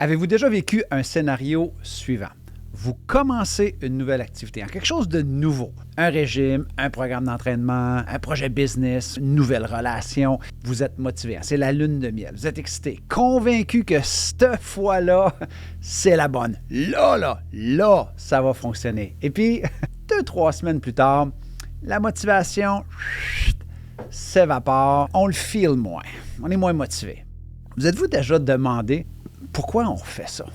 Avez-vous déjà vécu un scénario suivant? Vous commencez une nouvelle activité, quelque chose de nouveau. Un régime, un programme d'entraînement, un projet business, une nouvelle relation. Vous êtes motivé, c'est la lune de miel. Vous êtes excité, convaincu que cette fois-là, c'est la bonne. Là, ça va fonctionner. Et puis, 2-3 semaines plus tard, la motivation s'évapore. On le feel moins. On est moins motivé. Vous êtes-vous déjà demandé pourquoi on fait ça?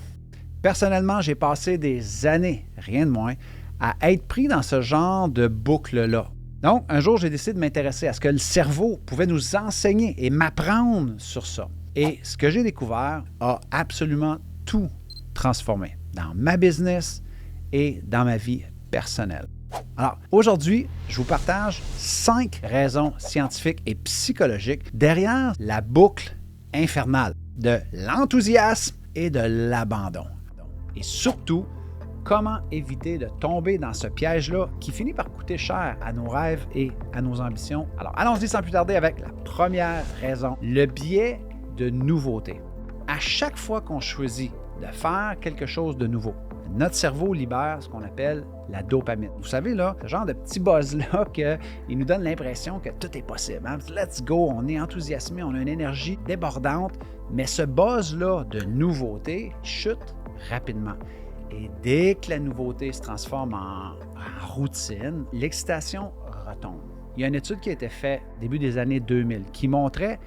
Personnellement, j'ai passé des années, rien de moins, à être pris dans ce genre de boucle-là. Donc, un jour, j'ai décidé de m'intéresser à ce que le cerveau pouvait nous enseigner et m'apprendre sur ça. Et ce que j'ai découvert a absolument tout transformé dans ma business et dans ma vie personnelle. Alors, aujourd'hui, je vous partage 5 raisons scientifiques et psychologiques derrière la boucle infernale de l'enthousiasme et de l'abandon. Et surtout, comment éviter de tomber dans ce piège-là qui finit par coûter cher à nos rêves et à nos ambitions. Alors, allons-y sans plus tarder avec la première raison, le biais de nouveauté. À chaque fois qu'on choisit de faire quelque chose de nouveau, notre cerveau libère ce qu'on appelle la dopamine. Vous savez, là, ce genre de petit buzz-là qu'il nous donne l'impression que tout est possible. Hein? Let's go, on est enthousiasmé, on a une énergie débordante, mais ce buzz-là de nouveauté chute rapidement. Et dès que la nouveauté se transforme en routine, l'excitation retombe. Il y a une étude qui a été faite début des années 2000 qui montrait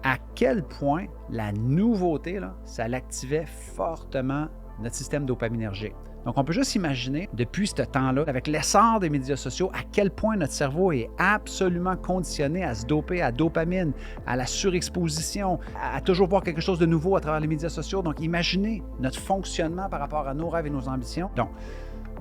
à quel point la nouveauté, là, ça l'activait fortement notre système dopaminergique. Donc, on peut juste imaginer, depuis ce temps-là, avec l'essor des médias sociaux, à quel point notre cerveau est absolument conditionné à se doper à dopamine, à la surexposition, à toujours voir quelque chose de nouveau à travers les médias sociaux. Donc, imaginez notre fonctionnement par rapport à nos rêves et nos ambitions. Donc,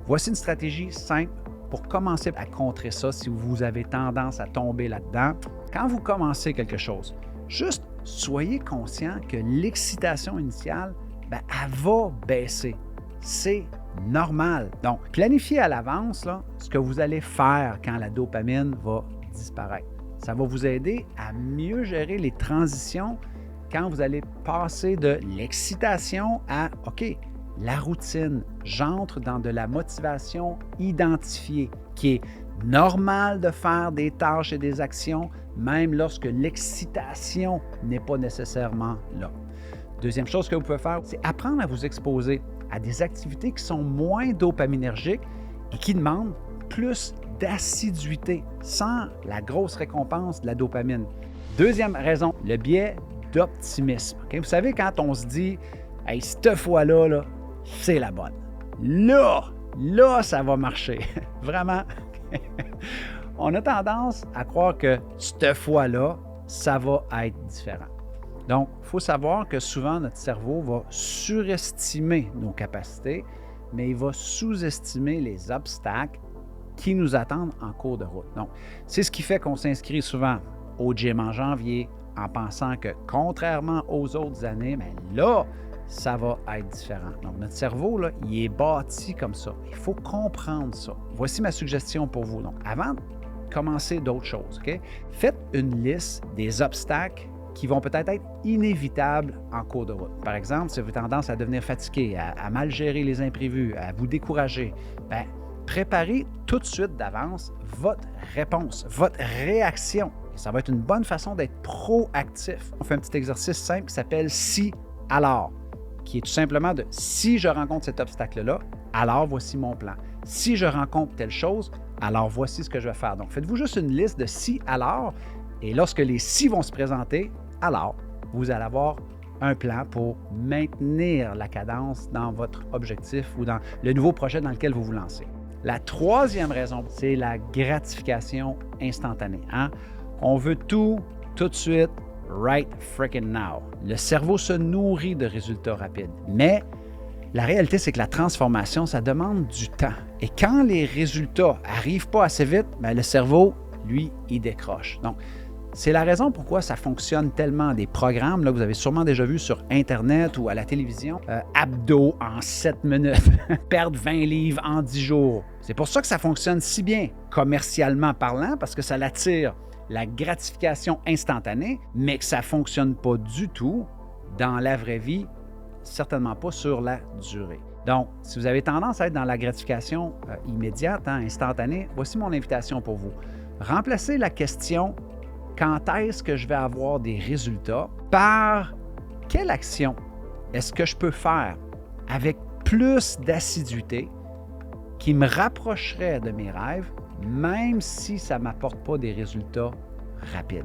voici une stratégie simple pour commencer à contrer ça si vous avez tendance à tomber là-dedans. Quand vous commencez quelque chose, juste soyez conscient que l'excitation initiale, elle va baisser. C'est normal. Donc, planifiez à l'avance là, ce que vous allez faire quand la dopamine va disparaître. Ça va vous aider à mieux gérer les transitions quand vous allez passer de l'excitation à « OK, la routine, j'entre dans de la motivation identifiée qui est normal de faire des tâches et des actions même lorsque l'excitation n'est pas nécessairement là. » Deuxième chose que vous pouvez faire, c'est apprendre à vous exposer à des activités qui sont moins dopaminergiques et qui demandent plus d'assiduité, sans la grosse récompense de la dopamine. Deuxième raison, le biais d'optimisme. Okay? Vous savez, quand on se dit « Hey, cette fois-là, là, c'est la bonne. Là, ça va marcher. » Vraiment, on a tendance à croire que cette fois-là, ça va être différent. Donc, il faut savoir que souvent, notre cerveau va surestimer nos capacités, mais il va sous-estimer les obstacles qui nous attendent en cours de route. Donc, c'est ce qui fait qu'on s'inscrit souvent au gym en janvier en pensant que, contrairement aux autres années, là, ça va être différent. Donc, notre cerveau, là, il est bâti comme ça. Il faut comprendre ça. Voici ma suggestion pour vous. Donc, avant de commencer d'autres choses, OK? Faites une liste des obstacles qui vont peut-être être inévitables en cours de route. Par exemple, si vous avez tendance à devenir fatigué, à mal gérer les imprévus, à vous décourager, préparez tout de suite d'avance votre réponse, votre réaction. Et ça va être une bonne façon d'être proactif. On fait un petit exercice simple qui s'appelle « si, alors », qui est tout simplement de « si je rencontre cet obstacle-là, alors voici mon plan. Si je rencontre telle chose, alors voici ce que je vais faire. » Donc, faites-vous juste une liste de « si, alors », et lorsque les « si » vont se présenter, alors, vous allez avoir un plan pour maintenir la cadence dans votre objectif ou dans le nouveau projet dans lequel vous vous lancez. La troisième raison, c'est la gratification instantanée. Hein? On veut tout de suite, right freaking now. Le cerveau se nourrit de résultats rapides. Mais la réalité, c'est que la transformation, ça demande du temps. Et quand les résultats n'arrivent pas assez vite, le cerveau, lui, il décroche. Donc, c'est la raison pourquoi ça fonctionne tellement. Des programmes là, que vous avez sûrement déjà vus sur Internet ou à la télévision. Abdos en 7 minutes, perdre 20 livres en 10 jours. C'est pour ça que ça fonctionne si bien, commercialement parlant, parce que ça l'attire la gratification instantanée, mais que ça ne fonctionne pas du tout dans la vraie vie certainement pas sur la durée. Donc, si vous avez tendance à être dans la gratification immédiate, instantanée, voici mon invitation pour vous. Remplacez la question « Quand est-ce que je vais avoir des résultats » par « Quelle action est-ce que je peux faire avec plus d'assiduité qui me rapprocherait de mes rêves, même si ça ne m'apporte pas des résultats rapides. »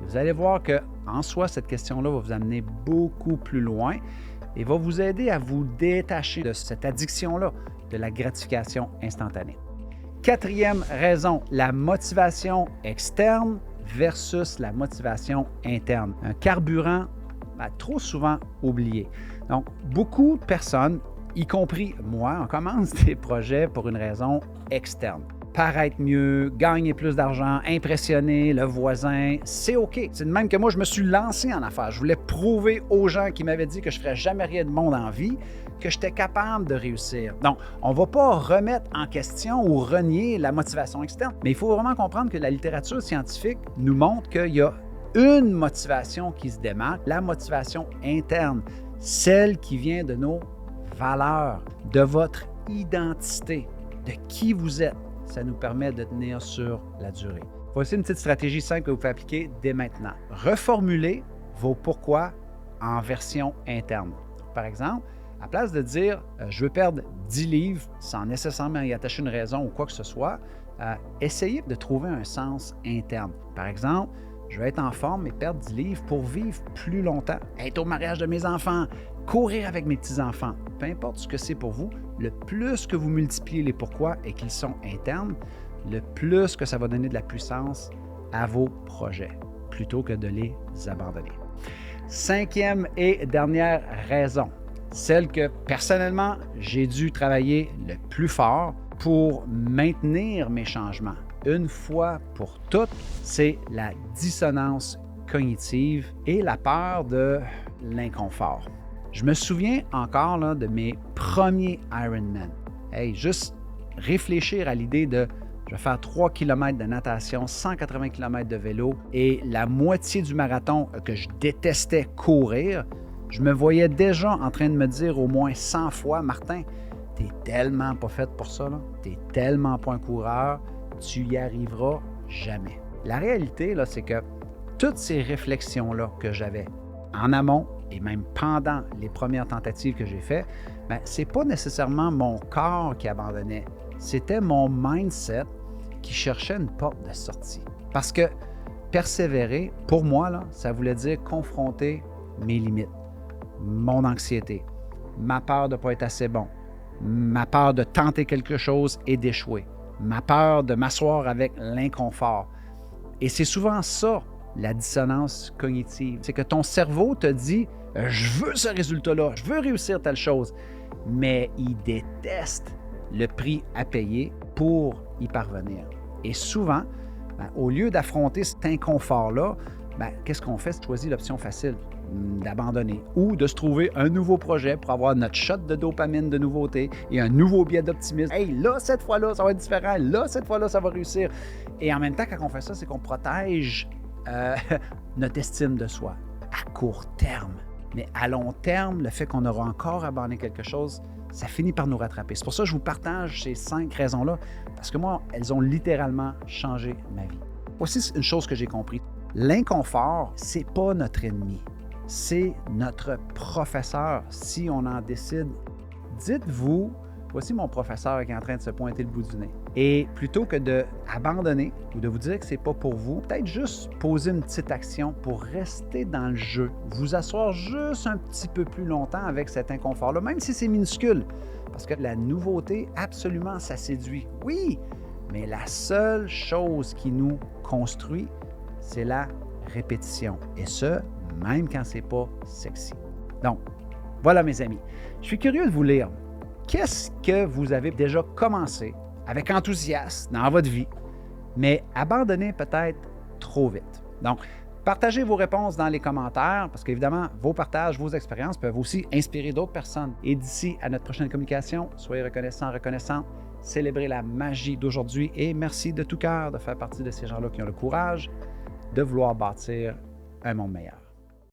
Vous allez voir qu'en soi, cette question-là va vous amener beaucoup plus loin et va vous aider à vous détacher de cette addiction-là, de la gratification instantanée. Quatrième raison, la motivation externe versus la motivation interne. Un carburant trop souvent oublié. Donc, beaucoup de personnes, y compris moi, on commence des projets pour une raison externe. Paraître mieux, gagner plus d'argent, impressionner le voisin, c'est OK. C'est de même que moi, je me suis lancé en affaires. Je voulais prouver aux gens qui m'avaient dit que je ne ferais jamais rien de monde en vie que j'étais capable de réussir. Donc, on ne va pas remettre en question ou renier la motivation externe, mais il faut vraiment comprendre que la littérature scientifique nous montre qu'il y a une motivation qui se démarque, la motivation interne, celle qui vient de nos valeurs, de votre identité, de qui vous êtes. Ça nous permet de tenir sur la durée. Voici une petite stratégie simple que vous pouvez appliquer dès maintenant. Reformulez vos pourquoi en version interne. Par exemple, à place de dire « je veux perdre 10 livres » sans nécessairement y attacher une raison ou quoi que ce soit, essayez de trouver un sens interne. Par exemple, je vais être en forme et perdre 10 livres pour vivre plus longtemps, être au mariage de mes enfants, courir avec mes petits-enfants. Peu importe ce que c'est pour vous, le plus que vous multipliez les pourquoi et qu'ils sont internes, le plus que ça va donner de la puissance à vos projets, plutôt que de les abandonner. Cinquième et dernière raison, celle que personnellement, j'ai dû travailler le plus fort pour maintenir mes changements. Une fois pour toutes, c'est la dissonance cognitive et la peur de l'inconfort. Je me souviens encore là, de mes premiers Ironman. Hey, juste réfléchir à l'idée de je vais faire 3 km de natation, 180 km de vélo et la moitié du marathon que je détestais courir, je me voyais déjà en train de me dire au moins 100 fois, Martin, t'es tellement pas fait pour ça, t'es tellement pas un coureur, tu y arriveras jamais. La réalité, là, c'est que toutes ces réflexions-là que j'avais en amont et même pendant les premières tentatives que j'ai faites, ce n'est pas nécessairement mon corps qui abandonnait, c'était mon mindset qui cherchait une porte de sortie. Parce que persévérer, pour moi, là, ça voulait dire confronter mes limites, mon anxiété, ma peur de ne pas être assez bon, ma peur de tenter quelque chose et d'échouer, ma peur de m'asseoir avec l'inconfort. Et c'est souvent ça, la dissonance cognitive. C'est que ton cerveau te dit « je veux ce résultat-là, je veux réussir telle chose », mais il déteste le prix à payer pour y parvenir. Et souvent, au lieu d'affronter cet inconfort-là, qu'est-ce qu'on fait? C'est choisir l'option facile, d'abandonner ou de se trouver un nouveau projet pour avoir notre shot de dopamine de nouveauté et un nouveau biais d'optimisme. Hey, là, cette fois-là, ça va être différent. Là, cette fois-là, ça va réussir. Et en même temps, quand on fait ça, c'est qu'on protège notre estime de soi à court terme. Mais à long terme, le fait qu'on aura encore abandonné quelque chose, ça finit par nous rattraper. C'est pour ça que je vous partage ces 5 raisons-là, parce que moi, elles ont littéralement changé ma vie. Voici une chose que j'ai compris. L'inconfort, c'est pas notre ennemi. C'est notre professeur, si on en décide. Dites-vous, voici mon professeur qui est en train de se pointer le bout du nez. Et plutôt que d'abandonner ou de vous dire que c'est pas pour vous, peut-être juste poser une petite action pour rester dans le jeu, vous asseoir juste un petit peu plus longtemps avec cet inconfort-là, même si c'est minuscule. Parce que la nouveauté, absolument, ça séduit. Oui, mais la seule chose qui nous construit, c'est la répétition. Et ce, même quand c'est pas sexy. Donc, voilà mes amis. Je suis curieux de vous lire. Qu'est-ce que vous avez déjà commencé avec enthousiasme dans votre vie, mais abandonné peut-être trop vite? Donc, partagez vos réponses dans les commentaires parce qu'évidemment, vos partages, vos expériences peuvent aussi inspirer d'autres personnes. Et d'ici à notre prochaine communication, soyez reconnaissants, reconnaissantes, célébrez la magie d'aujourd'hui et merci de tout cœur de faire partie de ces gens-là qui ont le courage de vouloir bâtir un monde meilleur.